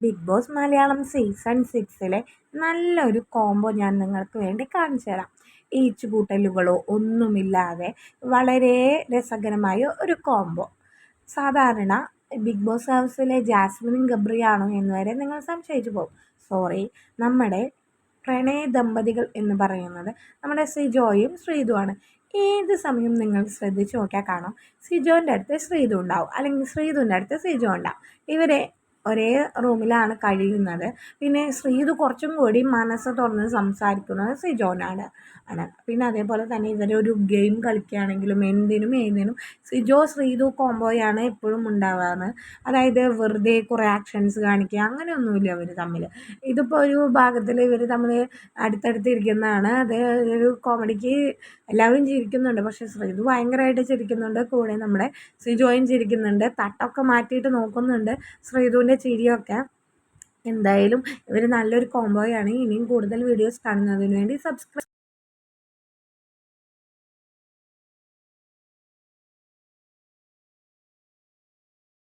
Big boss Malayalam season 6 നല്ലൊരു combo ഞാൻ നിങ്ങൾക്ക് വേണ്ടി കാണിച്ചു തരാം. ഈച്ചുകൂട്ടലുകളോ ഒന്നുമില്ലാതെ വളരെ രസകരമായ ഒരു കോംബോ. സാധാരണ ബിഗ് ബോസ് ഹൗസിലെ ജാസ്മിനും ഗബ്രിയാണോ എന്ന് വരെ നിങ്ങൾ സംശയിച്ചു പോകും. സോറി, നമ്മുടെ പ്രണയ ദമ്പതികൾ എന്ന് പറയുന്നത് നമ്മുടെ സിജോയും ശ്രീതുമാണ്. ഏത് സമയം നിങ്ങൾ ശ്രദ്ധിച്ച് നോക്കിയാൽ കാണാം, സിജോൻ്റെ അടുത്ത് ശ്രീതു ഉണ്ടാവും, അല്ലെങ്കിൽ ശ്രീതുവിൻ്റെ അടുത്ത് സിജോ ഉണ്ടാവും. ഇവരെ ഒരേ റൂമിലാണ് കഴിയുന്നത്. പിന്നെ ശ്രീതു കുറച്ചും കൂടി മനസ്സ് തുറന്ന് സംസാരിക്കുന്നത് സിജോനാണ്. പിന്നെ അതേപോലെ തന്നെ ഇവരൊരു ഗെയിം കളിക്കുകയാണെങ്കിലും എന്തിനും ഏതിനും സിജോ ശ്രീതു കോംബോയാണ് എപ്പോഴും ഉണ്ടാവാറ്. അതായത് വെറുതെ കുറേ ആക്ഷൻസ് കാണിക്കുക അങ്ങനെയൊന്നുമില്ല ഇവർ തമ്മിൽ. ഇതിപ്പോൾ ഒരു ഭാഗത്തിൽ ഇവർ തമ്മിൽ അടുത്തടുത്തിരിക്കുന്നതാണ്. അത് ഒരു കോമഡിക്ക് എല്ലാവരും ചിരിക്കുന്നുണ്ട്. പക്ഷേ ശ്രീതു ഭയങ്കരമായിട്ട് ചിരിക്കുന്നുണ്ട്, കൂടെ നമ്മുടെ സിജോയും ചിരിക്കുന്നുണ്ട്, തട്ടൊക്കെ മാറ്റിയിട്ട് നോക്കുന്നുണ്ട് ശ്രീതുവിൻ്റെ ചിരിയൊക്കെ. എന്തായാലും ഇവർ നല്ലൊരു കോംബോയാണ്. ഇനിയും കൂടുതൽ വീഡിയോസ് കാണുന്നതിന് വേണ്ടി സബ്സ്ക്രൈബ്